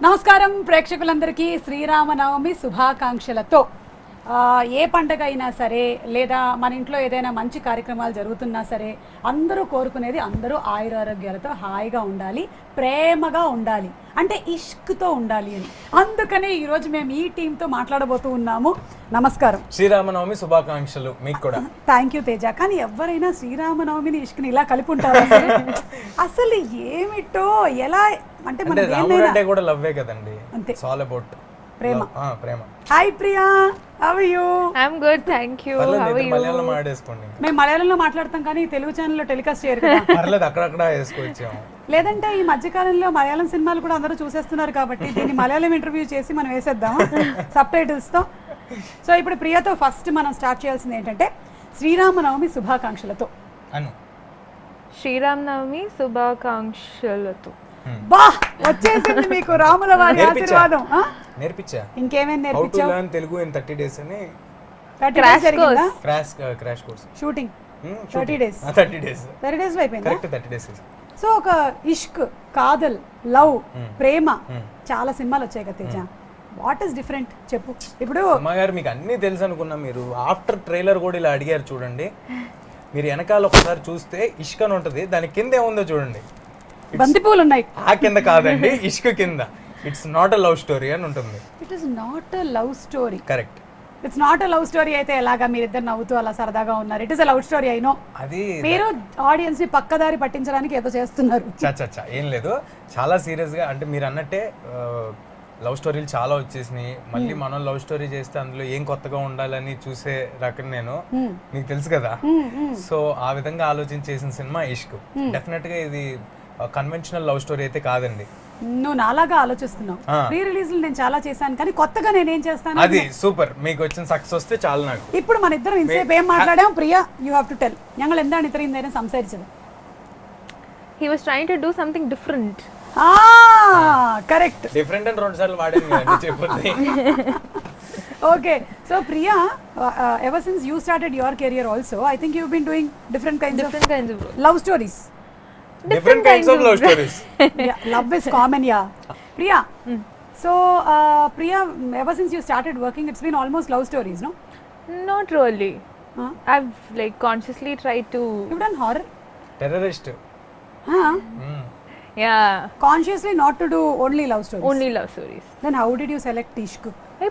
నమస్కారం ప్రేక్షకులందరికీ శ్రీరామనవమి శుభాకాంక్షలతో ఏ పండగ అయినా సరే లేదా మన ఇంట్లో ఏదైనా మంచి కార్యక్రమాలు జరుగుతున్నా సరే అందరూ కోరుకునేది అందరూ ఆయురారోగ్యాలతో హాయిగా ఉండాలి, ప్రేమగా ఉండాలి, అంటే ఇష్క్తో ఉండాలి అని. అందుకనే ఈరోజు మేము ఈ టీంతో మాట్లాడబోతూ ఉన్నాము. నమస్కారం, శ్రీరామనవమి శుభాకాంక్షలు మీకు కూడా. Thank you Teja. కానీ ఎవరైనా శ్రీరామనవమిని ఇష్క్ని ఇలా కలిపి ఉంటారు? అసలు ఏమిటో ఎలా అంటే రాముడు అంటే కూడా లవ్వే కదండి, అంతే. ఇట్స్ ఆల్ అబౌట్ ప్రేమ. ప్రేమ. Hi Priya, how are you? I am good, thank you. How are you? Malayalam మాట్లాడేసుకోండి. మేము మలయాళంలో మాట్లాడతాం కానీ తెలుగు ఛానల్లో టెలికాస్ట్ చేయరు కదా. పర్లేదు, అక్కడక్కడ వేసుకోవచ్చాము. లేదంటే ఈ మధ్యకాలంలో మలయాళం సినిమాలు కూడా అందరూ చూసేస్తున్నారు కాబట్టి దీన్ని మలయాళం ఇంటర్వ్యూ చేసి మనం వేసేద్దాం సబ్ టైటిల్స్తో. సో ఇప్పుడు ప్రియాతో ఫస్ట్ మనం స్టార్ట్ చేయాల్సింది ఏంటంటే శ్రీరామనవమి శుభాకాంక్షలతో అను. శ్రీరామనవమి శుభాకాంక్షలతో. బా, వచ్చేసింది మీకు రాముల వారి ఆశీర్వాదం. నేర్పించా. ఇంకేమేమి హౌ టు నేర్పించావు? లెర్న్ తెలుగు ఇన్ 30 days అని crash course. Shooting 30 days. 30 days 30 days లో అయిపోయింది. Correct, 30 days. సో ఒక ఇష్క్, కాదల్, లవ్, ప్రేమ చాలా సినిమాలు వచ్చాయి కదా తేజ. వాట్ ఈస్ డిఫరెంట్ చెప్పు. ఇప్పుడు అమ్మ గారు మీకు అన్నీ తెలుసు అనుకున్నా, మీరు ఆఫ్టర్ ట్రైలర్ కూడా ఇలా అడిగారు చూడండి. మీరు వెనకాల ఒకసారి చూస్తే ఇష్క్ అని ఉంటుంది, దాని కింద ఏముందో చూడండి. బంతిపూలు ఉన్నాయి. ఆ కింద కాదండి, ఇష్క్ కింద. It's not a love story అని ఉంటుంది. It is not a love story. Correct. It's not a love story అయితే ఎలాగా మీరిద్దరు నవ్వుతూ అలా సరదాగా ఉన్నారు? It is a love story. అయినో అది మీరు ఆడియన్స్ ని పక్కదారి పట్టించడానికి ఏదో చేస్తున్నారు. చచ్చా ఏం లేదు, చాలా సీరియస్ గా. అంటే మీరు అన్నట్టే లవ్ స్టోరీలు చాలా వచ్చేసినాయి. మళ్ళీ మనం లవ్ స్టోరీ చేస్తే అందులో ఏం కొత్తగా ఉండాలని చూసే రకం నేను, మీకు తెలుసు కదా. సో ఆ విధంగా ఆలోచించి చేసిన సినిమా ఇష్క్. డెఫినెట్ గా ఇది కన్వెన్షనల్ లవ్ స్టోరీ అయితే కాదండి. నువ్వు నాలాగా ఆలోచిస్తున్నావు. ప్రీ రిలీజ్ నేను చాలా చేశాను కానీ కొత్తగా నేనేం చేస్తాను? అది సూపర్. మీకు వచ్చిన సక్సెస్ వస్తే చాలు నాకు. ఇప్పుడు మన ఇద్దరం ఇంతసేపు ఏం మాట్లాడాం Priya? You have to tell. ഞങ്ങൾ എന്താണ് ഇത്രയും നേരം സംസാരിച്ചത്? He was trying to do something different. Correct. Different అని 2 సార్లు వాడాను కదండి చెప్పండి. Okay, so Priya, ever since you started your career also, I think you've been doing different kinds of love stories. Different kinds of love stories. Yeah, love is common, yeah. Priya, so Priya, ever since you started working, it's been almost love stories, no? Not really. I've like consciously tried to. You've done horror? Terrorist. Yeah. Consciously not to do only love stories? Only love stories. Then how did you select Ishq?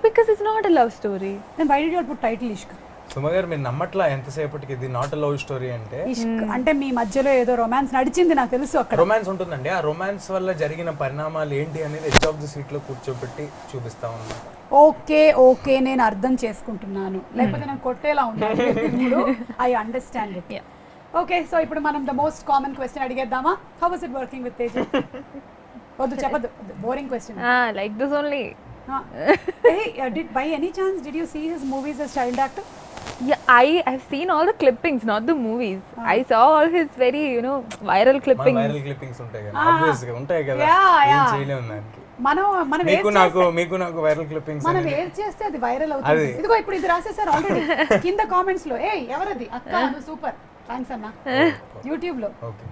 Because it's not a love story. Then why did you all put title Ishq? Suma గారు మీరు నమ్మట్లా ఎంతసేపటికి ఇది not a love story అంటే. ఇష్క్ అంటే మీ మధ్యలో ఏదో romance నడిచింది నాకు తెలుసు. అక్కడ రొమాన్స్ ఉంటుందండి. ఆ రొమాన్స్ వల్ల జరిగిన పరిణామాలు ఏంటి అనేది ఎడ్జ్ ఆఫ్ ది సీట్ లో కూర్చోబెట్టి చూపిస్తా ఉన్నాను. ఓకే నేను అర్థం చేసుకుంటున్నాను, లేకపోతే నేను కొట్టేలా ఉన్నాను. ఇప్పుడు I understand it. Okay, so ఇప్పుడు మనం ద మోస్ట్ కామన్ క్వశ్చన్ అడిగేద్దామా? How was it working with Teja? వద్దు చెప్పదు, boring question. Like this only. By any chance did you see his movies as child actor? Yeah, I've seen all the clippings, not the movies. I saw all his very, viral clippings. Viral clippings ఉంటాయి కదా, obvious గా ఉంటాయి కదా. ఏం చేయలేము దానికి. మనం మీకు నాకు వైరల్ క్లిప్పింగ్స్ మనం ఏం చేస్తే అది వైరల్ అవుతుంది. ఇదిగో ఇప్పుడు ఇది రాసేసారు ఆల్రెడీ కింద కామెంట్స్ లో. ఎవరది అక్క, సూపర్ థ్యాంక్స్ అన్న. యూట్యూబ్ లో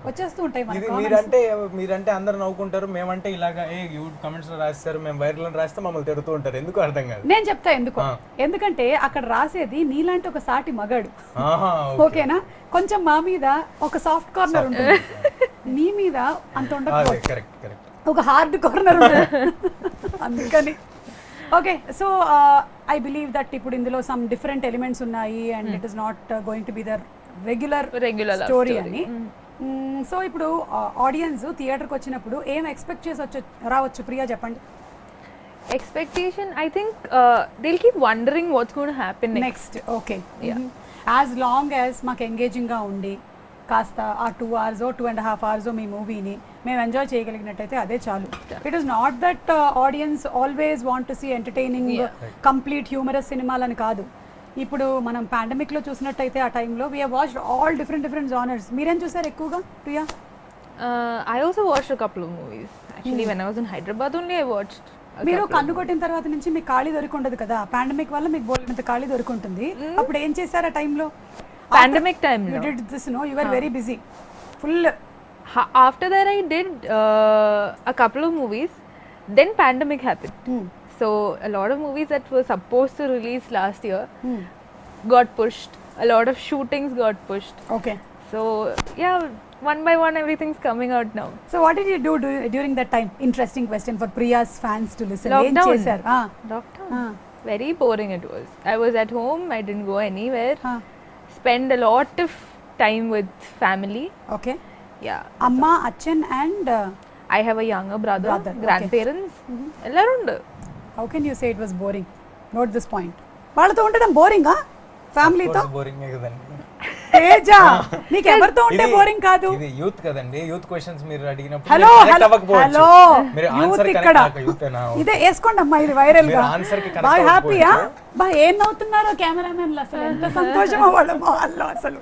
వచ్చేస్తూ ఉంటాయి మన కామెంట్స్. మీరంటే అందరు నవ్వుకుంటారు, మేమంటే ఇలాగా కామెంట్స్ లో రాస్తారు, మేము వైరల్ అని రాస్తే మమ్మల్ని తిడుతూ ఉంటారు. ఎందుకు అర్థం కాదు. నేను చెప్తా ఎందుకు. ఎందుకంటే అక్కడ రాసేది నీలాంటి ఒక సాటి మగాడు. ఓకేనా? కొంచెం మా మీద ఒక సాఫ్ట్ కార్నర్ ఉంటుంది, నీ మీద అంత ఉండదు, ఒక హార్డ్ కార్నర్ ఉంటుంది. అందుకని okay, so I believe that ఇప్పుడు ఇందులో సమ్ డిఫరెంట్ ఎలిమెంట్స్ ఉన్నాయి and it is not going to be the regular story అని. సో ఇప్పుడు ఆడియన్స్ థియేటర్కి వచ్చినప్పుడు ఏం ఎక్స్పెక్ట్ చేసి రావచ్చు ప్రియా చెప్పండి. Expectation, I think they'll keep wondering what's going to happen next. Okay. As long as మాకు ఎంగేజింగ్గా ఉండి కాస్త ఆ 2 hours 2.5 hours మీ మూవీని మేము ఎంజాయ్ చేయగలిగినట్టయితే అదే చాలు. It is not that audience always want to see entertaining complete humorous సినిమాలని కాదు. ఇప్పుడు మనం పాండమిక్లో చూసినట్టయితే ఆ టైంలో we have watched all different genres. మీరేం చూసారు ఎక్కువగా Priya? I also watched a couple of movies. Actually, when I was in Hyderabad only, I watched. మీరు కన్ను కొట్టిన తర్వాత నుంచి మీకు ఖాళీ దొరికుండదు కదా, పాండమిక్ వల్ల మీకు బోల్డంత ఖాళీ దొరుకుంటుంది. అప్పుడు ఏం చేశారు ఆ టైంలో? Pandemic time. You did this, no? You were very busy. Full. After that, I did a couple of movies. Then pandemic happened. So a lot of movies that were supposed to release last year got pushed. A lot of shootings got pushed. Okay. So yeah, one by one everything's coming out now. So what did you do during that time? Interesting question for Priya's fans to listen. Lockdown. ఏం చేశారు? Lockdown. Very boring it was. I was at home. I didn't go anywhere. Spend a lot of time with family. Okay. Yeah. Amma, Achan and I have a younger brother. Okay. Grandparents. Ellaru undu. how can you say it was boring? Note this point. వాళ్ళతో ఉండడం బోరింగా ఫ్యామిలీతో? బోరింగే కదండి. తేజ నీకు ఎవరితో ఉంటే boring కాదు. ఇది youth కదండి. యూత్ క్వశ్చన్స్ మీరు అడిగినప్పుడు హలో కనెక్ట్ అవ్వకపోవచ్చు. హలో మీరు యూత్ ఆన్సర్ ఇక్కడ కరెక్ట్ యూతేనా? ఇదే వేసుకోండి అమ్మా, ఇది వైరల్ గా. మీరు ఆన్సర్ కి కనెక్ట్ బాగా హ్యాపీయా? అవ్వకపోవచ్చు. బా ఏం నవ్వుతున్నారో కెమెరామెన్లు, అసలు ఎంత సంతోషమో వాళ్ళ వాళ్ళు అసలు.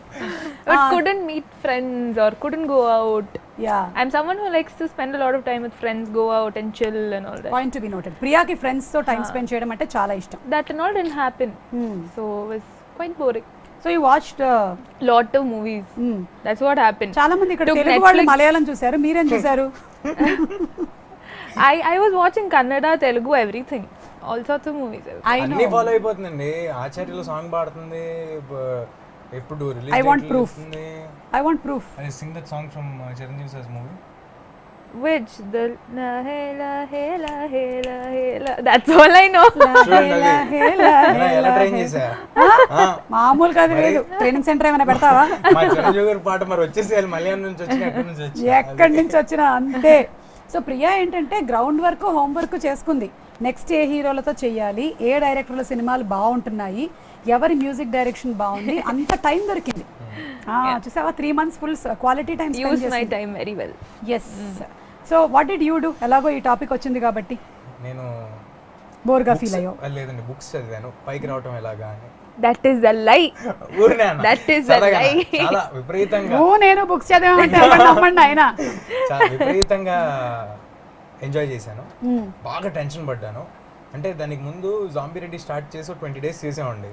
But couldn't meet friends or couldn't go out. Yeah. I'm someone who likes to spend a lot of time with friends, go out and chill and all that. Point to be noted. ప్రియాకి friends తో time spend చేయడం అంటే చాలా ఇష్టం. That and all didn't happen. So it was quite boring. So you watched Lot of movies. That's what happened. చాలా మంది ఇక్కడ Took Telugu వాళ్ళు Netflix. మలయాళం చూశారు, మీరేం చూశారు? I was watching Kannada, Telugu, everything. All sorts of movies. అన్ని follow అయిపోతుందండి. ఆచార్యలో song పాడుతుంది, ఎప్పుడు release I want proof. I want proof. I sing that song from Chiranjeevi sir's movie. Which the la hela hela hela hela. That's all I know. చూడండి అది. ఎలా train చేశా? మామూలు కాదు, లేదు ట్రైనింగ్ సెంటర్ ఏమైనా పెడతావా? మా చిరంజీవి గారి పాట మరి వచ్చేసేయాలి. మలయాళం నుంచి వచ్చిన ఎక్కడి నుంచి వచ్చి ఎక్కడి నుంచి వచ్చినా అంతే. సో ప్రియా ఏంటంటే గ్రౌండ్ వర్క్, హోమ్ వర్క్ చేసుకుంది. నెక్స్ట్ ఏ హీరోలతో చెయ్యాలి, ఏ డైరెక్టర్ల సినిమాలు బాగుంటున్నాయి, ఎవరి మ్యూజిక్ డైరెక్షన్ బాగుంది, అంత టైం దొరికింది. చూసావా, 3 months full quality time Use my time very well. Yes. So what did you do? ఎలాగో ఈ టాపిక్ వచ్చింది కాబట్టి నేను బోర్గా ఫీల్ అయ్యో? లేదండి, బుక్స్ చదివాను పైకి రావటం ఎలాగా అని. That is a lie. ఊరినే అన్న. That is a సరదాగా lie. చాలా విపరీతంగా నేను బుక్స్ చదివామంటే నమ్మండి ఆయన. చాలా విపరీతంగా ఎంజాయ్ చేశాను. బాగా టెన్షన్ పడ్డాను. అంటే దానికి ముందు జాంబీ రెడ్డి స్టార్ట్ చేసి 20 days చేసామండి.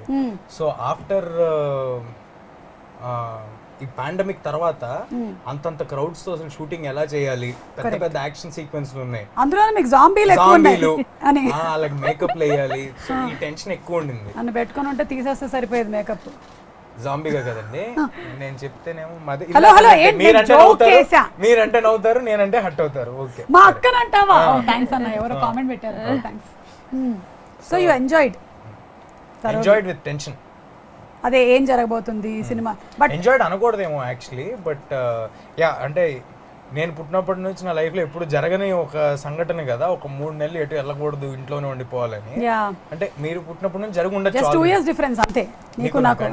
సో ఆఫ్టర్ ఈ పాండమిక్ తర్వాత అంతంత క్రౌడ్స్ తో అసలు షూటింగ్ ఎలా చేయాలి, పెద్ద పెద్ద యాక్షన్ సీక్వెన్స్లు ఉన్నాయి, అందులో మీకు జాంబీలు ఎక్కువ ఉన్నాయి అని అలాగే మేకప్ వేయాలి. సో ఈ టెన్షన్ ఎక్కువ ఉండింది. నన్ను పెట్టుకొని ఉంటే తీసేస్తే సరిపోయేది మేకప్. జాంబీగా కదండి నేను చెప్తేనేమో హలో హలో మీరంటే నవ్వుతారు, నేనంటే హట్ అవుతారు. ఓకే, మా అక్కనంటావా? థ్యాంక్స్ అన్న, ఎవరో కామెంట్ పెట్టారు, thanks. So you enjoyed with tension. అదే ఏం జరగబోతుంది ఈ సినిమా. బట్ ఎంజాయ్డ్ అనకూడదేమో యాక్చువల్లీ, బట్ యా అంటే నేను పుట్టినప్పటి నుంచి నా లైఫ్ లో ఎప్పుడు జరగని ఒక సంఘటన కదా, ఒక 3 నెలలు ఎటు వెళ్ళకూడదు, ఇంట్లోనే ఉండిపోవాలని. అంటే మీరు పుట్టినప్పటి నుంచి జరిగి ఉండొచ్చు. జస్ట్ 2 years డిఫరెన్స్ అంతే నీకు నాకు.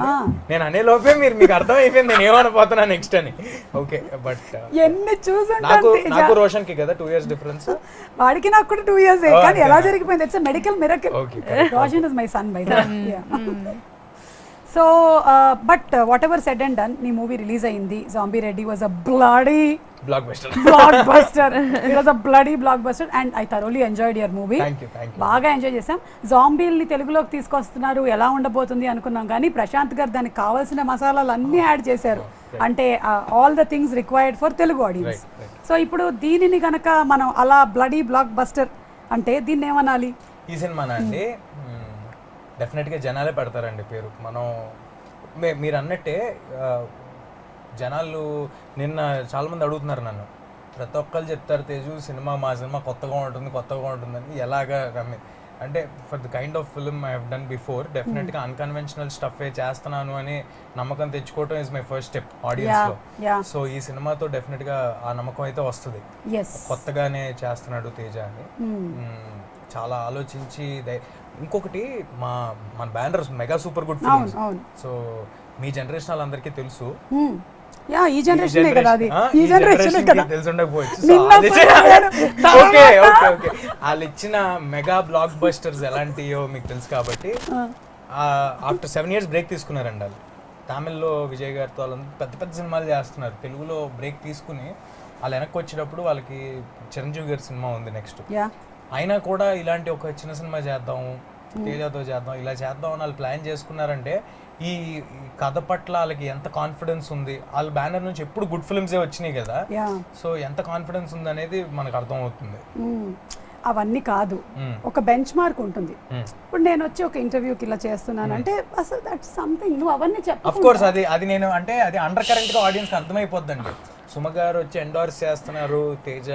నేను అనే లోపే మీకు అర్థం అయిపోయింది నేను ఏమనిపోతున్నా నెక్స్ట్ అని. ఓకే, బట్ ఎన్ని నాకు రోషన్ కి కదా 2 years డిఫరెన్స్. వాడికి నాకు కూడా 2 years, కానీ ఎలా జరిగిపోయింది? It's medical miracle. Roshan is my son by the way. So but what ever said and done, నీ మూవీ రిలీజ్ అయింది. Zombie Reddy was a bloody blockbuster. It was a bloody blockbuster and I thoroughly enjoyed your movie. Thank you. బాగా enjoy చేసాం. జాంబీల్ని తెలుగులోకి తీసుకొస్తున్నారు, ఎలా ఉండబోతుంది అనుకున్నాం, కానీ ప్రశాంత్ గారు దానికి కావాల్సిన మసాలాలు అన్నీ యాడ్ చేశారు. అంటే all the things required for Telugu audience. So ఇప్పుడు దీనిని కనుక మనం అలా బ్లడీ బ్లాక్ బస్టర్ అంటే దీన్ని ఏమనాలి? ఈ సినిమానా అండి, డెఫినెట్గా జనాలే పెడతారండి పేరు. మనం మీరు అన్నట్టే జనాలు నిన్న చాలా మంది అడుగుతున్నారు నన్ను, ప్రతి ఒక్కరు చెప్తారు తేజు మా సినిమా కొత్తగా ఉంటుందని. ఎలాగా అంటే for the kind of film I have done before, డెఫినెట్గా అన్కన్వెన్షనల్ స్టఫే చేస్తున్నాను అని నమ్మకం తెచ్చుకోవటం ఇస్ మై ఫస్ట్ స్టెప్ ఆడియన్స్లో. సో ఈ సినిమాతో డెఫినెట్గా ఆ నమ్మకం అయితే వస్తుంది, కొత్తగానే చేస్తున్నాడు తేజ అని. చాలా ఆలోచించి ఇంకొకటి మన banners mega super good films. So మీ జనరేషన్ వాళ్ళందరికీ తెలుసు, ఈ జనరేషన్ కదా, అది ఈ జనరేషన్ కదా, తెలిసి ఉండకపోవచ్చు. వాళ్ళు ఇచ్చిన మెగా బ్లాక్ బస్టర్స్ ఎలాంటియో మీకు తెలుసు కాబట్టి ఆఫ్టర్ 7 years బ్రేక్ తీసుకున్నారండి వాళ్ళు. తమిళ్లో విజయ్ గారితో వాళ్ళు పెద్ద పెద్ద సినిమాలు చేస్తున్నారు, తెలుగులో బ్రేక్ తీసుకుని వాళ్ళు వెనక్కి వచ్చేటప్పుడు వాళ్ళకి చిరంజీవి గారి సినిమా ఉంది నెక్స్ట్. అయినా కూడా ఇలాంటి ఒక చిన్న సినిమా చేద్దాం, తేజతో చేద్దాం, ఇలా చేద్దాం అని వాళ్ళు ప్లాన్ చేసుకున్నారంటే ఈ కథ పట్ల వాళ్ళకి ఎంత కాన్ఫిడెన్స్ ఉంది. వాళ్ళ బ్యానర్ నుంచి ఎప్పుడు గుడ్ ఫిల్మ్సే వచ్చినాయి కదా, సో ఎంత కాన్ఫిడెన్స్ ఉంది అనేది మనకు అర్థం అవుతుంది. అవన్నీ కాదు, ఒక బెంచ్ మార్క్ ఉంటుంది. ఇప్పుడు నేను వచ్చి ఒక ఇంటర్వ్యూకి ఇలా చేస్తున్నాను అంటే అసలు దట్ సంథింగ్, నువ్వు అవన్నీ ఆఫ్ కోర్స్ అది నేను అంటే అది అండర్ కరెంట్ గా ఆడియన్స్ అర్థమైపోద్దండి. సుమ గారు వచ్చి ఎండోర్స్ చేస్తున్నారు తేజ,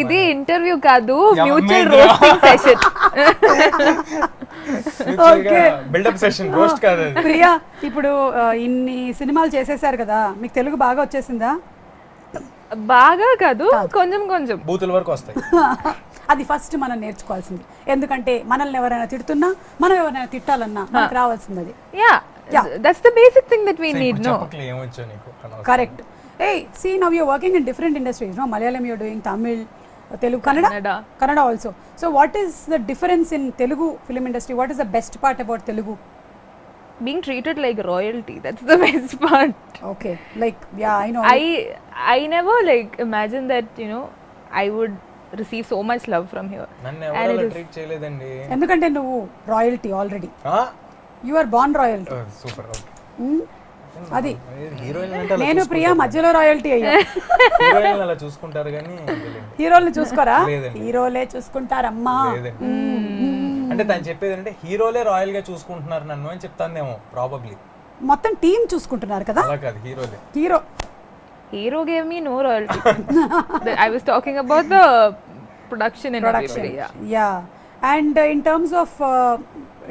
ఇది ఇంటర్వ్యూ కాదు, mutual roasting session. Buildup session, roast కాదు. ప్రియా, ఇప్పుడు ఇన్ని సినిమాలు చేసేసారు కదా, మీకు తెలుగు బాగా వచ్చేసిందా? బాగా కాదు, కొంచెం కొంచెం బూతుల వరకు వస్తాయి. అది ఫస్ట్ మనం నేర్చుకోవాల్సింది, ఎందుకంటే మనల్ని ఎవరైనా తిడుతున్నా, మనం ఎవరైనా తిట్టాలన్నా మనకు రావాల్సింది అది. Yeah, that's the basic thing that we need. No ఏమొచ్చో నీకు? Correct. Hey, see, now you're working in different industries, no? Malayalam you're doing, Tamil, Telugu, Kannada also. So what is the difference in Telugu film industry? What is the best part about Telugu? Being treated like royalty, that's the best part. Okay, like, yeah, I know. I never like imagine that, you know, I would receive so much love from here. నన్ను ఎవరు treat చేయలేదండి. ఎందుకంటే నువ్వు royalty already. You are born royalty. Super. Okay. అది నేను ప్రియా మధ్యలో royalty అయ్యా. Heroine అలా చూసుకుంటారు కానీ హీరోల్ని చూసుకోరా? హీరోలే చూసుకుంటారమ్మా. అంటే తను చెప్పేది అంటే హీరోలే రాయల్ గా చూసుకుంటున్నారు నన్ను అని చెప్తానేమో ప్రాబబ్లీ. మొత్తం టీం చూసుకుంటున్నారు కదా? అలా కాదు, హీరోలే. Hero gave me no royalty. I was talking about the production and everything. Yeah. And in terms of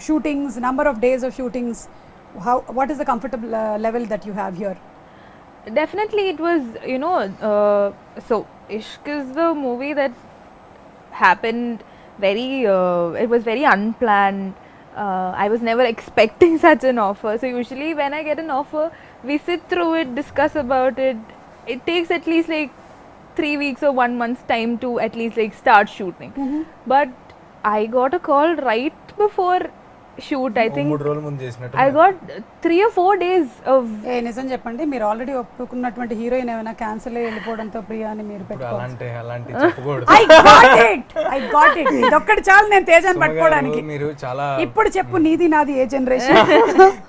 shootings, number of days of shootings, what is the comfortable level that you have here? Definitely it was, you know, so Ishq is the movie that happened very it was very unplanned. I was never expecting such an offer. So usually when I get an offer, we sit through it, discuss about it. It takes at least like 3 weeks or 1 month's time to at least like start shooting. But I got a call right before shoot. I think 3 రోజుల ముందు చేసినట్టు I got 3 or 4 days of. నిజం చెప్పండి, మీరు already ఒప్పుకున్నటువంటి heroine ఏమైనా cancel అయ్యి వెళ్ళిపోవడంతో ప్రియా అని మీరు అలాంటి చెప్పకూడదు. I got it. ఇదొక్కటి చాలు నేను తేజాన్ని పట్టుకోవడానికి. మీరు చాలా ఇప్పుడు చెప్పు, నీది నాది ఏ జనరేషన్?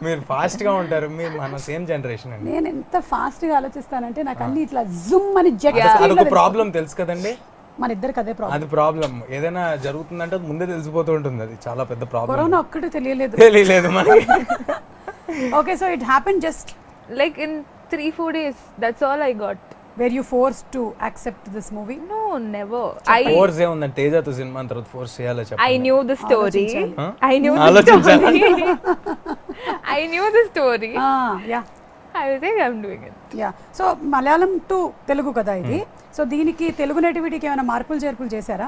మీరు ఫాస్ట్ గా ఉంటారు, మీరు మన సేమ్ జనరేషన్ అండి. నేను ఎంత ఫాస్ట్ గా ఆలోచిస్తానంటే నాకు అన్ని ఇట్లా జుమ్ అని జెట్. అదొక ప్రాబ్లం తెలుసు కదండి, మన ఇద్దరికి అదే ప్రాబ్లం. అది ప్రాబ్లం. ఏదైనా జరుగుతుందంటే అది ముందే తెలిసిపోతూ ఉంటుంది, అది చాలా పెద్ద ప్రాబ్లం. కరోనా ఒక్కటి తెలియలేదు మనకి. Okay, so it happened just like in 3-4 days. That's all I got. Were you forced to accept this movie? No, never. Force ఏ ఉందండి, తేజతో సినిమా తర్వాత ఫోర్స్ చేయాలో చెప్పండి. I knew the story. I knew the story. I knew the story. Yeah. I was like, I'm doing it. Yeah. So Malayalam to Telugu kada ఇది. So దీనికి తెలుగు నేటివిటీకి ఏమైనా మార్పులు చేర్పులు చేశారా?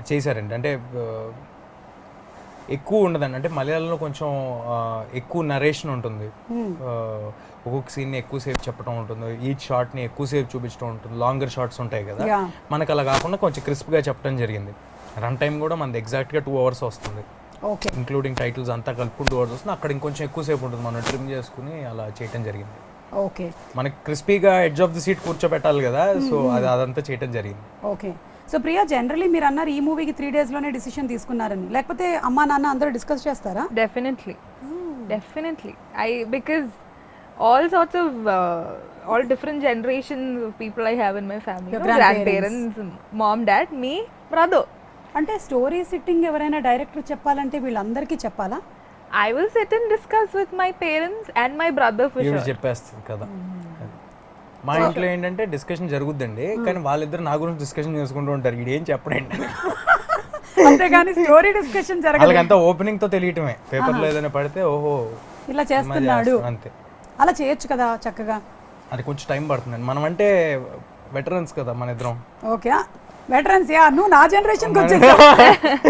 చేశారండి. అంటే ఎక్కువ ఉండదండి, అంటే మలయాళంలో కొంచెం ఎక్కువ నరేషన్ ఉంటుంది, ఒక్కొక్క సీన్ని ఎక్కువసేపు చెప్పడం ఉంటుంది, ఈచ్ షార్ట్ని ఎక్కువసేపు చూపించడం ఉంటుంది, లాంగర్ షార్ట్స్ ఉంటాయి కదా, మనకు అలా కాకుండా కొంచెం క్రిస్ప్గా చెప్పడం జరిగింది. రన్ టైం కూడా మనది ఎగ్జాక్ట్గా 2 hours వస్తుంది, ఇంక్లూడింగ్ టైటిల్స్ అంతా కలుపుకుని 2 hours వస్తుంది. అక్కడ ఇంకొంచెం ఎక్కువసేపు ఉంటుంది, మనం ట్రిమ్ చేసుకుని అలా చేయడం జరిగింది. ఓకే, మనకి క్రిస్పీగా ఎడ్జ్ ఆఫ్ ది సీట్ కూర్చోబెట్టాలి కదా, సో అదంతా చేయడం జరిగింది. ఓకే. సో ప్రియా, జనరలీ మీరు అన్నారు ఈ మూవీకి 3 days లోనే డిసిషన్ తీసుకున్నారని, లేకపోతే అమ్మా నాన్న అందరూ డిస్కస్ చేస్తారా? Definitely. Because all sorts of all different generations of people I have in my family. Your grandparents, mom, dad, me, brother. అంటే స్టోరీ సిట్టింగ్ ఎవరైనా డైరెక్టర్ చెప్పాలంటే వీళ్ళందరికీ చెప్పాలా? I will sit and discuss with my parents and my brother for sure. చెప్పేస్తుంది కదా. మా ఇంట్లో ఏంటంటే డిస్కషన్ జరుగుద్దండి, కానీ వాళ్ళిద్దరు నా గురించి డిస్కషన్ చేసుకుంటూ ఉంటారు, ఇది ఏం చెప్పడండి. అంతేగాని స్టోరీ డిస్కషన్ జరగదు. వాళ్ళకంతా ఓపెనింగ్ తో తెలియటమే, పేపర్లో ఏదైనా పడితే ఓహో ఇలా చేస్తున్నాడు అంతే. అలా చేయొచ్చు కదా చక్కగా. అది కొంచెం టైం పడుతుందండి, మనం అంటే వెటరన్స్ కదా మన ఇద్దరం. Okay, veterans. యా, నువ్వు నా జనరేషన్ కి వచ్చేసావు.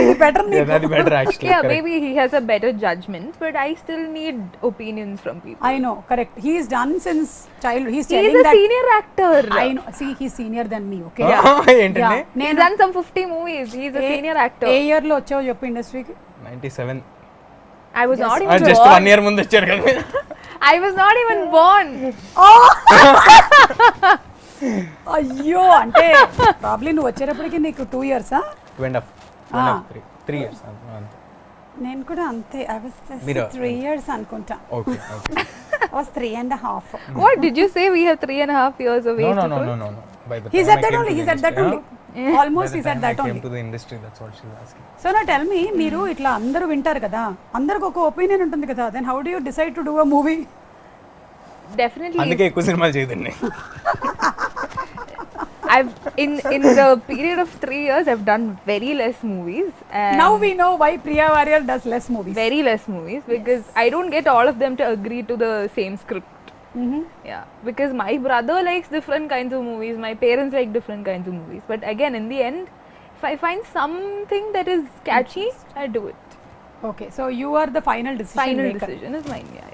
ఇది బెటర్ నీకు. అది better actually. Yeah, maybe he has a better judgment, but I still need opinions from people. I know, correct. He is done since childhood. He's a senior actor. I know. See, he's senior than me. Okay. ఏంటండి? He's done some 50 movies. He's a senior actor. A year లో వచ్చావు చెప్పు ఇండస్ట్రీకి? 97. I was not even born. Just 1 year ముందు వచ్చారు కదా. I was not even born. అయ్యో, అంటే ప్రాబ్లీ నువ్వు వచ్చేటప్పటికి నీకు 2 years? 3 years. నేను కూడా అంతే. I was 3 years అనుకుంటా. Okay. I was 3.5. What did you say? We have 3.5 years of age. No. By the He said that only. Almost is at that only. To the industry that's what she is asking. So నా tell me, మీరు ఇట్లా అందరూ వింటారు కదా, అందరికి ఒక opinion ఉంటుంది కదా, then how do you decide to do a movie? Definitely. అందుకే ఎక్కువ సినిమాలు చేయదండి. I've in the period of 3 years I've done very less movies. And Now we know why Priya Warrior does less movies. very less movies because I don't get all of them to agree to the same script. Yeah, because my brother likes different kinds of movies, my parents like different kinds of movies, but again in the end if I find something that is catchy, I do it. Okay, so you are the final decision Final maker. decision is mine. Yeah.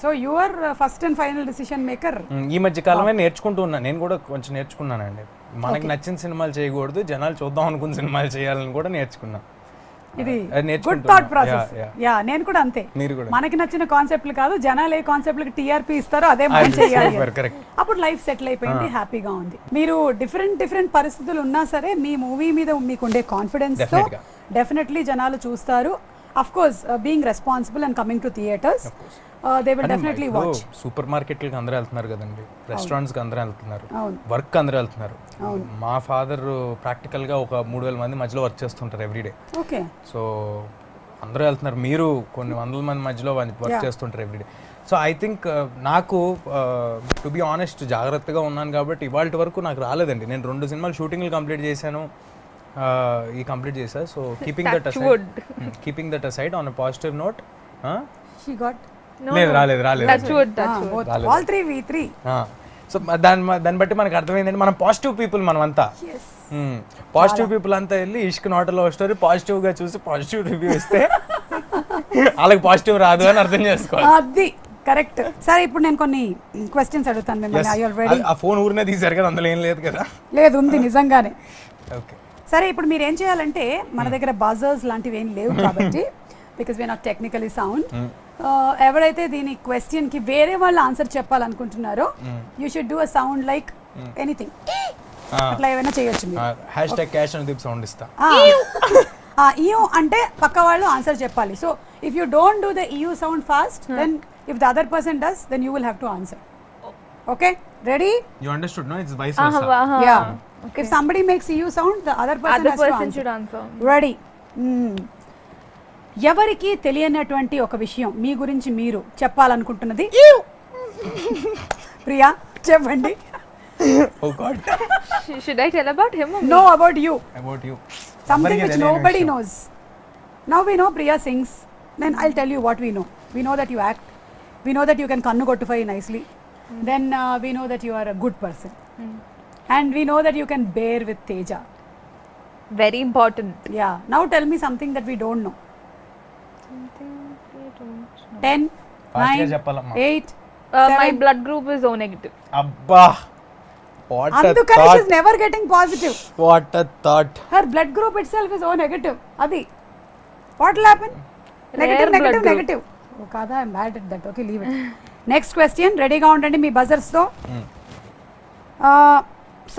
So you are first and final decision maker. ఈ మధ్య కాలమే నేర్చుకుంటూ ఉన్నా, నేను కూడా కొంచెం నేర్చుకున్నానండి. మనకి నచ్చిన సినిమాలు చేయకూడదు, జనాలు చూద్దాం అనుకున్న సినిమాలు చేయాలని కూడా నేర్చుకున్నా. ఇది అది నేర్చుకుంటూ గుడ్ థాట్ ఉన్నా. ప్రాసెస్. Yeah, యా, నేను కూడా అంతే. మీరు కూడా మనకి నచ్చిన కాన్సెప్ట్లు కాదు, జనాలు ఏ కాన్సెప్ట్లకి టీఆర్పీ ఇస్తారో అదే మనం చేయాలి. కరెక్ట్. అప్పుడు లైఫ్ సెటిల్ అయిపోయింది, హ్యాపీగా ఉంది. మీరు డిఫరెంట్ పరిస్థితులు ఉన్నా సరే మీ మూవీ మీద మీకు ఉండే కాన్ఫిడెన్స్ తో Definitely గా. డెఫినెట్లీ జనాలు చూస్తారు. Of course being responsible and coming to theatres, they will definitely watch. Super మార్కెట్లకి అందరూ వెళ్తున్నారు కదండి, రెస్టారెంట్స్కి అందరూ వెళ్తున్నారు, అవును. వర్క్ అందరూ వెళ్తున్నారు. మా ఫాదర్ ప్రాక్టికల్గా ఒక 3000 మంది మధ్యలో వర్క్ చేస్తుంటారు ఎవ్రీడే. ఓకే, సో అందరూ వెళ్తున్నారు, మీరు కొన్ని వందల మంది మధ్యలో వర్క్ చేస్తుంటారు ఎవ్రీడే. సో ఐ థింక్ నాకు టు బి ఆనెస్ట్ జాగ్రత్తగా ఉన్నాను కాబట్టి ఇవాళ వరకు నాకు రాలేదండి. నేను 2 సినిమాలు షూటింగ్లు కంప్లీట్ చేశాను, ఈ కంప్లీట్ చేశా. So keeping that aside on a positive note. She got లేదు రాలేదు Touch wood. All 3 v3. So దాన్ని బట్టి మనకు అర్థమైందండి, మనం పాజిటివ్ పీపుల్, మనం అంతా yes, పాజిటివ్ పీపుల్ అంతా వెళ్ళి ఇష్క్ నాట్ లవ్ స్టోరీ పాజిటివ్ గా చూసి పాజిటివ్ రివ్యూ ఇస్తే వాళ్ళకి పాజిటివ్ రాదు అని అర్థం చేసుకోవాలి. అది కరెక్ట్. సరే, ఇప్పుడు నేను కొన్ని క్వశ్చన్స్ అడుగుతాను మిమ్మల్ని. Are you ready? ఆ ఫోన్ ఊరినే తీసారు కదా, అందులో ఏం లేదు కదా. లేదు, ఉంది నిజంగానే. ఓకే, సరే, ఇప్పుడు మీరు ఏం చేయాలంటే, మన దగ్గర బజర్స్ లాంటివి ఏం లేవు కాబట్టి because we're not technically sound, ఎవరైతే దీని క్వశ్చన్ కి వేరే వాళ్ళు ఆన్సర్ చెప్పాలనుకుంటున్నారో you should do a sound like anything, అట్లా ఏమైనా చేయొచ్చు మీరు. హ్యాష్‌ట్యాగ్ క్యాష్ అని చెప్పి సౌండ్ ఇస్తా. ఇయూ అంటే పక్క వాళ్ళు ఆన్సర్ చెప్పాలి. So if you don't do the ew sound fast, then if the other person does, then you will have to answer. Okay, ready? You understood, no? It's vice versa. Yeah. If somebody makes EU sound, the other person has to answer. Should answer. Ready? ఎవరికి తెలియనటువంటి ఒక విషయం మీ గురించి మీరు చెప్పాలనుకుంటున్నది. ప్రియా, చెప్పండి. Oh God. Should I tell about him or me? No, about you. About you. Something which nobody knows. Now we know Priya sings. Then I'll tell you what we know. We know that you act. We know that you can kannu kottufai nicely. Then we know that you are a good person. And we know that you can bear with Teja. Very important. Yeah. Now tell me something that we don't know. Something we don't know. 10, Fast గా 9, చెప్పాలమ్మా. 8, My 7. blood group is O negative. అబ్బా, what a అందుకని thought. she's never getting positive. What a thought. Her blood group itself is O negative. Adi. What will happen? Negative, Rare blood negative, group. negative. Oh, kada, I'm bad at that. Okay, leave it. Next question. Ready ga undandi me buzzers తో.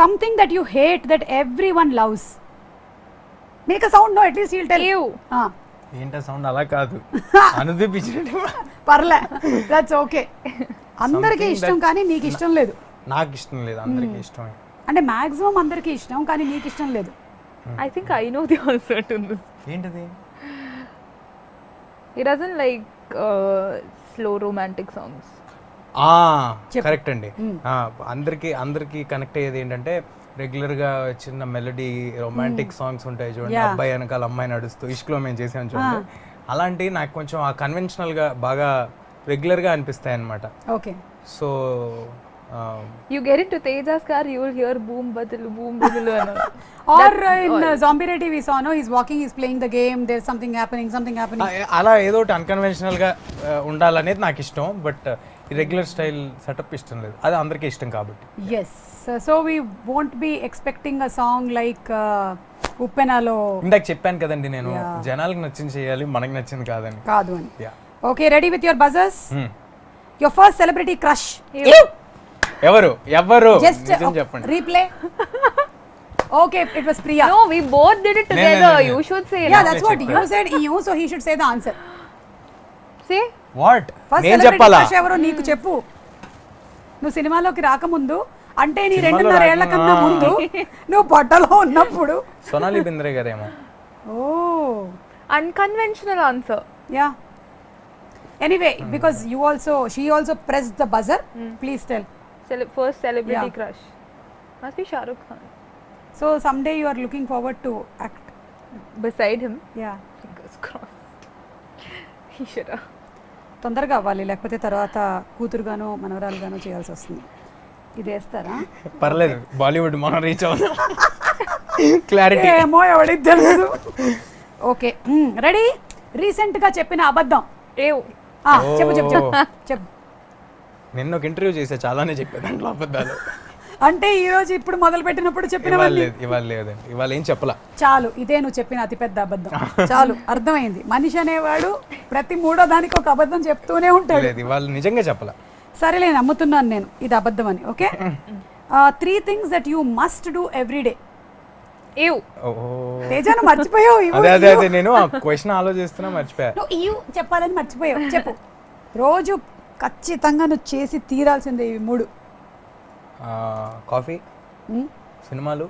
Something that you hate that everyone loves. Make a sound, no, at least he'll tell. Ew. ఏంటా sound? అలా కాదు, అనుదిపించినట్టు. పర్లే, that's okay. అందరికీ ఇష్టం కానీ నీకు ఇష్టం లేదు. నాకు ఇష్టం లేదు, అందరికి ఇష్టమే. అంటే మాక్సిమం అందరికీ ఇష్టం కానీ నీకు ఇష్టం లేదు. I think I know the answer to this. ఏంటది? He doesn't like slow romantic songs. Correct అండి. అందరికి కనెక్ట్ అయ్యేది ఏంటంటే రెగ్యులర్ గా చిన్న మెలడీ రొమాంటిక్ సాంగ్స్ ఉంటాయి చూడండి, అబ్బాయి వెనకాల అమ్మాయి నడుస్తూ ఇష్క్లో మేము చేసాం చూడండి, అలాంటి నాకు కొంచెం ఆ కన్వెన్షనల్ గా బాగా రెగ్యులర్ గా అనిపిస్తాయి అన్నమాట. Okay. So You get into Teja's car, you will hear boom badilu and all. Or in Zombie Ready we saw, no, he's walking, he's playing the game, there's something happening. అలా ఏదో ఒకటి unconventional గా ఉండాలనేది నాకు ఇష్టం, but regular style setup ఇష్టం లేదు. అది అందరికీ ఇష్టం కాబట్టి. Yes. So we won't be expecting a song like Uppenalo. ఇందాక చెప్పాను కదండి నేను, జనాలకు నచ్చింది చేయాలి, మనకి నచ్చింది కాదని. కాదు అని. Yeah. Okay, ready with your buzzers? Your first celebrity crush. ఎవరు Just నిజం చెప్పండి. replay. Okay, it was Priya. No, we both did it together. You should say. Yeah, that's what you said. You, so he should say the answer. Say. What? First నేను celebrity చెప్పాలా? Crush ఎవరో నీకు చెప్పు. నువ్వు సినిమాలోకి రాకముందు అంటే నీ సినిమాలో 2.5 ఏళ్ల కన్నా ముందు నువ్వు పొట్టలో ఉన్నప్పుడు. సోనాలి బింద్రే గారేమో. Oh Unconventional answer. Yeah anyway because she also press the buzzer. Please tell. First celebrity Yeah. crush. Must be Shah Rukh Khan. So some day you are looking forward to act. Beside him, yeah fingers crossed. He should have. తొందరగా అవ్వాలి, లేకపోతే తర్వాత కూతురుగానో మనవరాలుగానో చేయాల్సి వస్తుంది. ఇది వేస్తారా? పర్లేదు, బాలీవుడ్ మనం రీచ్ అవుతాం. క్లారిటీ. ఏమో ఎవడికి తెలుసు. Okay ready. రీసెంట్ గా చెప్పిన అబద్ధం. Ew. చెప్పు చెప్పు చెప్పు చెప్పు. నిన్న ఒక ఇంటర్వ్యూ చేసా, చాలానే చెప్పాను దాంట్లో అబద్ధాలు. అంటే ఈ రోజు ఇప్పుడు మొదలు పెట్టినప్పుడు చెప్పిన ఇవాళ లేదండి, ఇవాళ ఏం చెప్పలా. చాలు, ఇదే నువ్వు చెప్పిన అతిపెద్ద అబద్ధం. చాలు, అర్థమైంది. మనిషి అనేవాడు ప్రతి మూడో దానికి ఒక అబద్ధం చెప్తూనే ఉంటాడు. లేదు, ఇవాళ నిజంగా చెప్పలా. సరేలే, నమ్ముతున్నాను నేను ఇది అబద్ధం అని. Okay 3 things that you must do every day. Ew. తేజాను మర్చిపోయావు. అదే నేను ఆ క్వశ్చన్ ఆలోచిస్తున్నా, మర్చిపోయా. నువ్వు చెప్పాలని మర్చిపోయావు. చెప్పు. రోజు ఖచ్చితంగా నువ్వు చేసి తీరాల్సిందే ఇవి 3. కాఫీ, సినిమాలు.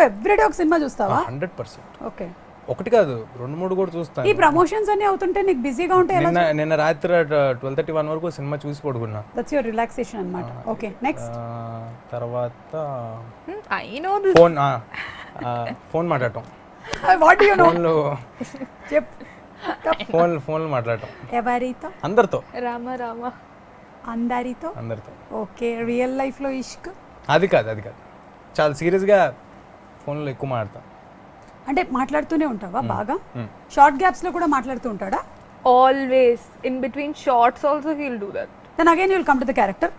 ఎవ్రీడే ఒక సినిమా చూస్తావా? 100%. ఓకే, ఒకటి కాదు 2-3 కూడా చూస్తాను. ఈ ప్రమోషన్స్ అన్ని అవుతుంటే నీకు బిజీగా ఉంటే ఎలా? నిన్న రాత్రి 12:31 వరకు సినిమా చూసి పడుకున్నా. దట్స్ యువర్ రిలాక్సేషన్ అన్నమాట. Okay, next. తర్వాత I know this. ఫోన్ మాట్లాడటం. What do you know? ఫోన్లో చెప్పు. ఫోన్లో మాట్లాడటం. ఎవరితో? అందరితో. Rama. అందరితో. ఓకే, రియల్ లైఫ్ లో ఇష్క్? అది కాదు. చాలా సీరియస్గా ఫోన్లో ఎక్కువ మాట్లాడతా. అంటే మాట్లాడుతూనే ఉంటావా బాగా? షార్ట్ గ్యాప్స్ లో కూడా మాట్లాడుతూ ఉంటాడా? Always. In between shots also he'll do that. Then again you will come to the character.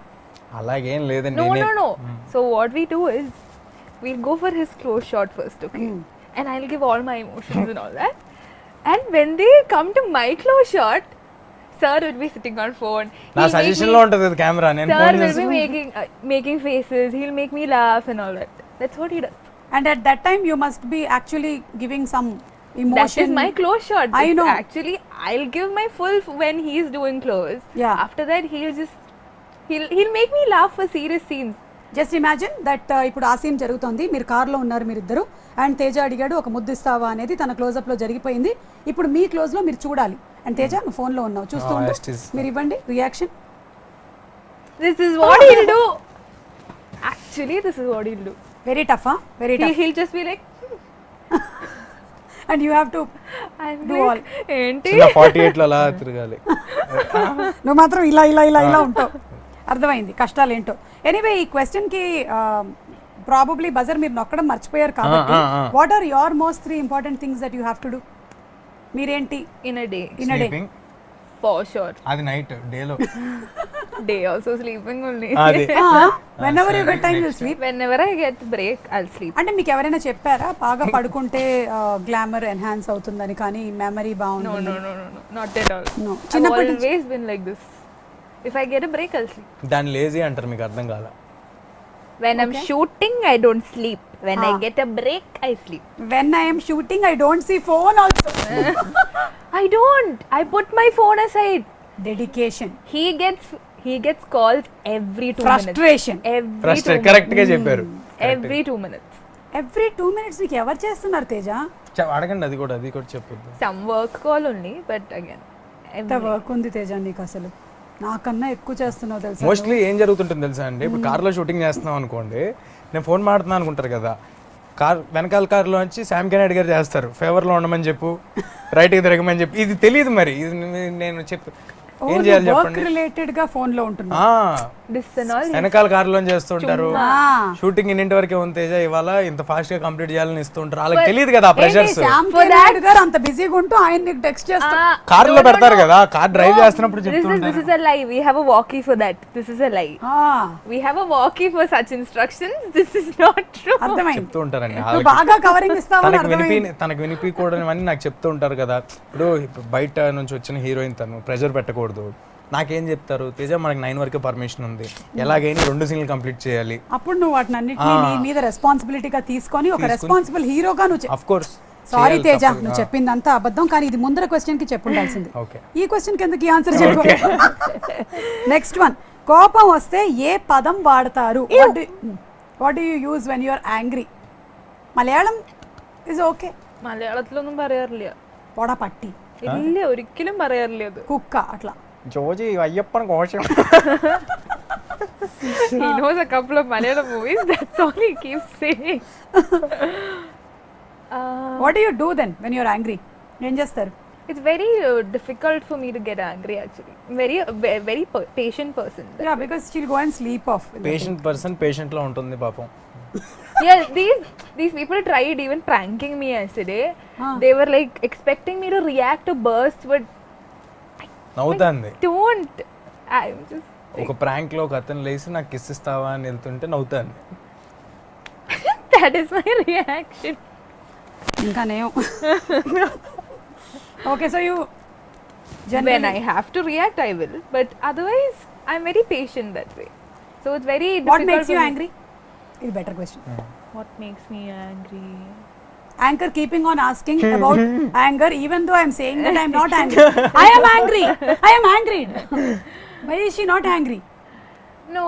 అలాగేం లేదండి. No. So what we do is we'll go for his close shot first, okay? And I'll give all my emotions and all that. And when they come to my close shot, sir will be sitting on phone. నా suggestion లో ఉంటది అది camera. నేను Sir phone will be making faces. He'll make me laugh and all that. That's what he does. And at that time you must be actually giving some emotion. That is my close shot. I know. Actually, I'll give my full when he's doing close. Yeah. After that, he'll make me laugh for serious scenes. Just imagine that ఇప్పుడు ఆ scene జరుగుతోంది, మీరు కార్లో ఉన్నారు మీరిద్దరు, and Teja అడిగాడు ఒక ముద్దు ఇస్తావా అనేది, తన క్లోజ్అప్ లో జరిగిపోయింది. ఇప్పుడు మీ క్లోజ్ లో మీరు చూడాలి, అండ్ తేజ నువ్వు ఫోన్ లో ఉన్నావు, చూస్తూ ఉండు, మీరు ఇవ్వండి reaction. This is what he'll do. Actually, this is what he'll do. Very tough. Very tough. He'll just be like, and you have to do all. ఏంటి 48 లో అలా తిరగాలి. నువ్వు మాత్రం ఇలా ఉంటావు. అర్థమైంది కష్టాలు ఏంటో. ఎనీవే, ఈ క్వశ్చన్ కి ప్రాబబ్లీ బజర్ మీరు నొక్కడం మర్చిపోయారు కాబట్టి, what are your most 3 important things that you have to do? మీరేంటి? in a day? Sleeping. For sure. అది నైట్, డేలో. Day also sleeping only. అది whenever you get time you sleep. Whenever I get break, I'll sleep. అంటే మీకు ఎవరైనా చెప్పారా బాగా పడుకుంటే గ్లామర్ ఎన్హాన్స్ అవుతుందని, కానీ మెమరీ బాగుంటుంది? No, not at all. No. I've always been like this. If I get a break, I'll sleep. దాన్ని లేజీ అంటారు, మీకు అర్థం కాల. When I'm shooting, I don't sleep. When I get a break, I sleep. When I am shooting, I don't see phone also. I don't. I put my phone aside. Dedication. He gets calls every 2 minutes. Frustration. Every 2 minutes. Correct గా చెప్పారు. Every 2 minutes. Every 2 minutes నీకు ఎవరు చేస్తున్నారు తేజ? అడగండి, అది కూడా చెప్పొద్దు. Some work call only, but again. ఎంత వర్క్ ఉంది తేజ నీకు, అసలు నాకన్నా ఎక్కువ చేస్తున్నావు తెలుసా. మోస్ట్లీ ఏం జరుగుతుంటుంది తెలుసా అండి, ఇప్పుడు కార్లో షూటింగ్ చేస్తున్నాం అనుకోండి, నేను ఫోన్ మాడుతున్నాను అనుకుంటారు కదా, వెనకాల కార్లో వచ్చి శామ్ కెనెడీ గారు చేస్తారు, ఫేవర్లో ఉండమని చెప్పు, రైట్కి తిరగమని చెప్పి. ఇది తెలియదు మరి, ఇది నేను చెప్పు ఏం చేయాలి చెప్పండి. రిలేటెడ్ గా ఫోన్ లో ఉంటున్నా, వెనకాల కార్లో చేస్తుంటారు. షూటింగ్ ఇన్నింటి వరకే ఉంది తేజ, ఇవాళ ఇంత ఫాస్ట్ గా కంప్లీట్ చేయాలని ఇస్తుంటారు. వాళ్ళకి తెలియదు కదా ఆ ప్రెషర్స్. శామ్ కెనెడీ గారు అంత బిజీగా ఉంటూ ఆయన నీకు టెక్స్ట్ చేస్తారు. కార్లో పెడతారు కదా, కార్ డ్రైవ్ చేస్తున్నప్పుడు చెప్తుంటారు. This is a lie. We have a walkie for that. This is a lie. We have a walkie for such instructions. This is not true. అర్థమైంది, చెప్తూ ఉంటారండి. బాగా కవరింగ్ ఇస్తావు. తనకు వినిపించకూడని నాకు చెప్తూ ఉంటారు కదా. ఇప్పుడు బయట నుంచి వచ్చిన హీరోయిన్ తను ప్రెషర్ పెట్టకూడదు. నాకేం చెప్తారు, తేజ మనకి 9 వరకే పర్మిషన్ ఉంది, ఎలాగైనా 2 సీన్లు కంప్లీట్ చేయాలి. అప్పుడు నువ్వు వాటిని అన్నిటినీ నీ మీద రెస్పాన్సిబిలిటీగా తీసుకొని ఒక రెస్పాన్సిబుల్ హీరోగా నువ్వు. Of course. సారీ తేజ, నువ్వు చెప్పిందంతా అబద్ధం, కానీ ఇది ముందర క్వశ్చన్ కి చెప్పుండాల్సింది. ఓకే, ఈ క్వశ్చన్ కి ఎందుకు ఈ ఆన్సర్ చెప్పు. నెక్స్ట్ వన్, కోపం వస్తే ఏ పదం వాడతారు? What do you use when you are angry? Malayalam is okay. മലയാളത്തിലൊന്നും പറയാറില്ല. പോടാ പട്ടി. ഇല്ല, ഒരിക്കലും പറയാറില്ല അത്. കുക്ക അട്ല ജോജി അയ്യപ്പൻ കോശം. He knows a couple of Malayalam movies, that's all he keeps saying. What do you do then when you are angry? ఏం చేస్తారు? It's very difficult for me to get angry actually. Very patient person. Yeah, because she'll go and sleep off. Patient person patient లో ఉంటుంది పాపం. Yeah, these people tried even pranking me yesterday. They were like expecting me to react to burst, but నవ్వుతాంది. don't. I'm just ఒక prank లో ఒక అతను లేచి నాకు kiss ఇస్తావా అని వెళ్తుంటే నవ్వుతాంది. that is my reaction. ఇంకా నేను. Okay, so you When I have to react, I will. But otherwise, I'm very patient that way. So it's very difficult. What makes you for me. angry? Is a better question. What makes me angry? Anchor keeping on asking about anger even though I'm saying that I'm not angry. I am angry. I am angry. Why is she not angry? No,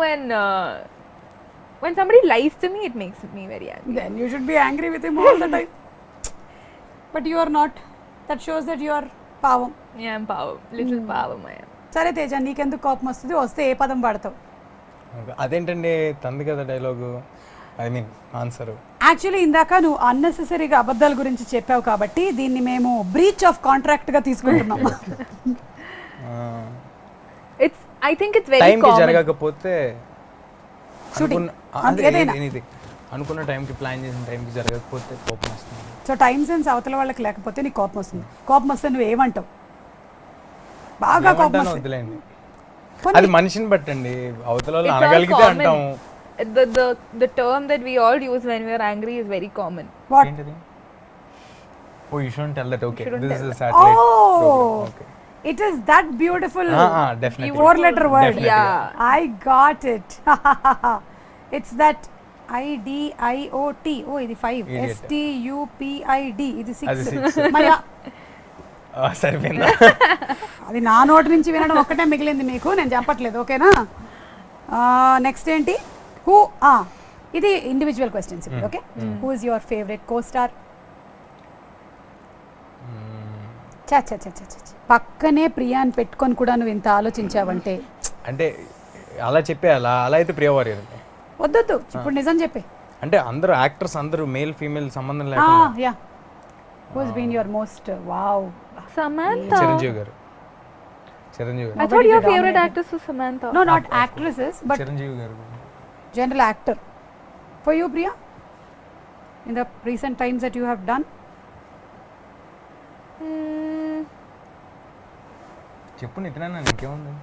when somebody lies to me, it makes me very angry. Then you should be angry with him all the time. But you are not. That shows that you are పావం. Yeah, I'm little pavam I am. సరే తేజ, నీకెందుకు కోపం వస్తుంది? వస్తే ఏ పదం వాడతావు? అదేంటండి తంది కదా dialogue, I mean answer. Actually ఇందాక నువ్వు అన్నెసెసరీగా అబద్ధాల గురించి చెప్పావు కాబట్టి దీన్ని మేము బ్రీచ్ ఆఫ్ కాంట్రాక్ట్ గా తీసుకుంటున్నాం. I think it's very time కి common. జరగకపోతే Shooting. అనుకున్న టైంకి ప్లాన్ చేసిన టైంకి జరగకపోతే కోపం వస్తుంది. సో టైం సెన్స్ అవతల వాళ్ళకి లేకపోతే నీకు కోపం వస్తుంది. కోపం వస్తే నువ్వు ఏమంటావు? బాగా కోపం ఏమంటానో వస్తుంది. వదిలేండి, అది మనిషిని బట్టండి. అవతల వాళ్ళు It's all అనగలిగితే common. అంటాం. The term that we all use when we are angry is very common. What? ఏంటిది? Oh, you shouldn't tell that. Okay, Shouldn't this is tell a satellite program. Oh, Okay. it is that beautiful Definitely. 4-letter word. Definitely. Yeah. I got it. It's that IDIOT. Oh, ఇది 5. Idiot. STUPID. ఇది అది 6. 6. మరి సరిపోయిందా? అది నా నోటి నుంచి వినడం ఒక్కటే మిగిలింది మీకు, నేను చెప్పట్లేదు. ఓకేనా? నెక్స్ట్ ఏంటి? హూ ఇది ఇండివిజువల్ క్వశ్చన్స్ ఇప్పుడు. Okay, who is your favourite co star? చా చా చా చా చా. పక్కనే ప్రియాని పెట్టుకొని కూడా నువ్వు ఇంత ఆలోచించావంటే అంటే అలా చెప్పేయాలా? అలా అయితే ప్రియవారి వద్దొద్దు, ఇప్పుడు నిజం చెప్పే. అంటే అందరూ యాక్టర్స్ అందరూ మేల్ ఫీమేల్ సంబంధం లేకుండా. Yeah, who has been your most wow? Samantha. Chiranjeevi గారు. చిరంజీవి I గారు. thought your favorite actress was Samantha. No, not actresses, but Chiranjeevi గారు. general actor. For you, Priya, in the recent times that you have done? చెప్పు నితినా, నీకేముంది?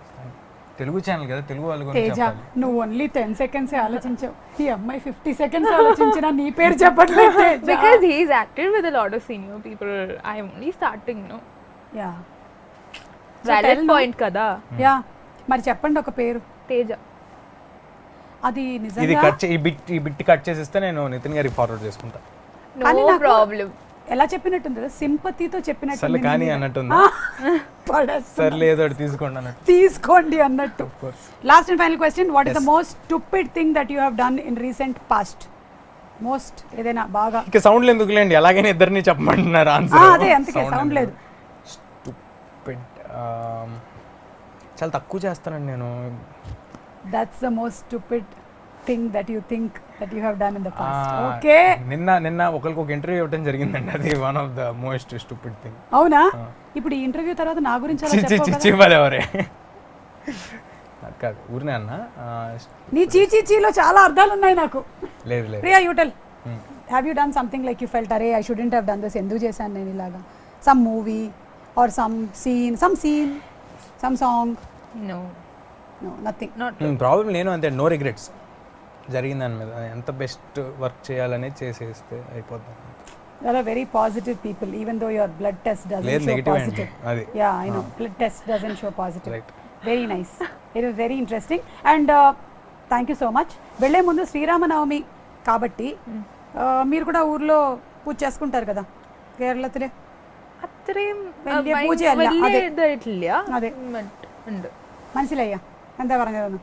Telugu channel కదా, తెలుగు వాళ్ళు గురించి తేజ, చెప్పాలి. నువ్వు only 10 seconds ఆలోచించావు. ఈ అమ్మాయి 50 seconds ఆలోచించినా నీ పేరు చెప్పట్లేదు Teja. Because he's acted with a lot of senior people. I'm only starting, no? Yeah. So Valid tell no. point kada. Yeah. మరి చెప్పండి ఒక పేరు. Teja. అది ఇది నిజంగా కట్ ఈ బిట్ కట్ చేసిస్తే నేను నితిన్ గారికి ఫార్వర్డ్ చేసుకుంటా. కానీ No నాకు problem. ఎలా చెప్పినట్టుంది కదా, సింపతితో చెప్పినట్టు. సర్లే కానీ అన్నట్టుంది. సర్లే ఏదో ఒకటి తీసుకోండి అన్నట్టు. తీసుకోండి అన్నట్టు. Last and final question, what is the most stupid thing that you have done in recent past? Most ఏదైనా బాగా. ఇక సౌండ్లు ఎందుకులేండి, ఎలాగైనా ఇద్దరిని చెప్పమంటున్నారు ఆన్సర్. అదే అందుకే సౌండ్ లేదు. స్టూపిడ్ చాలా తక్కువ చేస్తానండి నేను. That's the most stupid thing that you think that you have done in the past. Okay, నిన్న ఒకరికి ఒక ఇంటర్వ్యూ ఇవ్వడం జరిగిందండి, అది one of the most stupid thing. అవునా? ఇప్పుడు ఈ ఇంటర్వ్యూ తర్వాత నా గురించి అలా చెప్పావు కదా? చివ్వలేవరే కాదు, ఊరినే అన్న. నీ చీచీలో చాలా అర్థాలు ఉన్నాయి నాకు. లేదు లేదు. Priya, you tell, have you done something like you felt అరే I shouldn't have done this, ఎందుకు చేశాను నేను ఇలాగా? Some movie or some scene some song? No. No, nothing. Not. Problem నేను అంతే, నో రిగ్రెట్స్. జరిగిన దాని మీద ఎంత బెస్ట్ వర్క్ చేయాలనేది చేసేస్తే అయిపోతుంది. There are very positive people, even though your blood test doesn't లేదు, show నెగిటివ్ positive. అండి అది. Yeah, I know. Blood test doesn't show positive. Right. Very nice. It was very interesting. And thank you so much. వెళ్ళే ముందు శ్రీరామనవమి కాబట్టి మీరు కూడా ఊర్లో పూజ చేసుకుంటారు కదా కేరళത്തിലെ? അത്രയും വലിയ പൂജയല്ല, അതെ. വലിയ ഇതായിട്ടില്ല. അതെ. But ഉണ്ട്. മനസ്സിലായ എന്താ പറഞ്ഞതെന്ന്?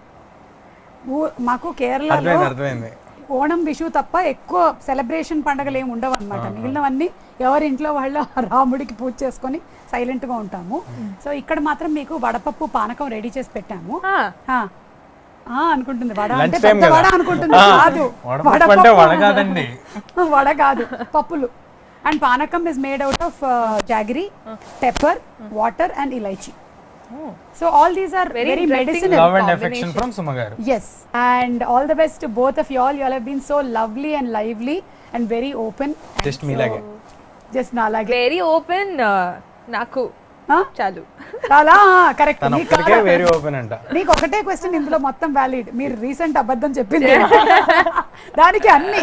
మాకు కేరళలో అర్థమైంది ఓణం విషు తప్ప ఎక్కువ సెలబ్రేషన్ పండుగలు ఏమి ఉండవు అనమాట. మిగిలినవన్నీ ఎవరి ఇంట్లో వాళ్ళ రాముడికి పూజ చేసుకొని సైలెంట్గా ఉంటాము. సో ఇక్కడ మాత్రం మీకు వడపప్పు పానకం రెడీ చేసి పెట్టాము. అనుకుంటుంది వడ అంటే పెద్ద వడ అనుకుంటుంది, కాదు వడ కాదు, పప్పులు. అండ్ పానకం is made out of jaggery, pepper, water and elaichi. So all these are very medicinal. Love and affection from Suma garu. Yes, and all the best to both of you all. You all have been so lovely and lively and very open. Just me lage. Just na lage. Very open. నాకు చాలు. చాలా correct. నీకే very open అంట. నీకు ఒకటే question ఇందులో మొత్తం valid. మీరు రీసెంట్ అబద్ధం చెప్పింది దానికి అన్ని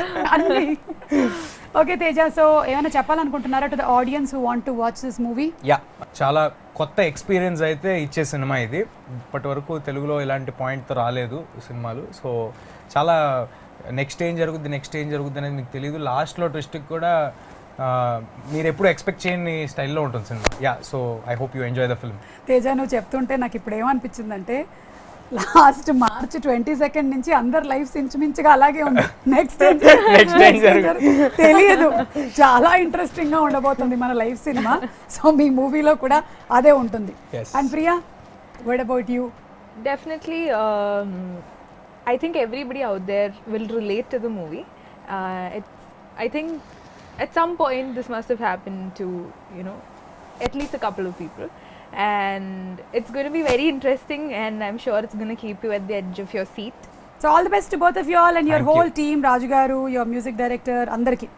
ఓకే తేజ, సో ఏమైనా చెప్పాలనుకుంటున్నారా to the audience who want to watch this movie? Yeah, చాలా కొత్త ఎక్స్పీరియన్స్ అయితే ఇచ్చే సినిమా ఇది. ఇప్పటి వరకు తెలుగులో ఇలాంటి పాయింట్తో రాలేదు సినిమాలు. సో చాలా నెక్స్ట్ ఏం జరుగుద్ది అనేది మీకు తెలియదు. లాస్ట్లో ట్విస్ట్కి కూడా మీరు ఎప్పుడు ఎక్స్పెక్ట్ చేయని స్టైల్లో ఉంటుంది cinema. Yeah, so I hope you enjoy the film. Teja, నువ్వు చెప్తుంటే నాకు ఇప్పుడు ఏమనిపించిందంటే లాస్ట్ March 22 నుంచి అందరు లైఫ్ ఇంచుమించుగా అలాగే ఉంది. నెక్స్ట్ తెలియదు. చాలా ఇంట్రెస్టింగ్ గా ఉండబోతుంది మన లైఫ్ సినిమా. సో మీ మూవీలో కూడా అదే ఉంటుంది. And Priya, what about you? Definitely, I think everybody out there will relate to the movie. I think at some point this must have happened to, at least a couple of people. And it's going to be very interesting, and I'm sure it's going to keep you at the edge of your seat. So all the best to both of you all and your whole team, Raju garu, your music director, andarki.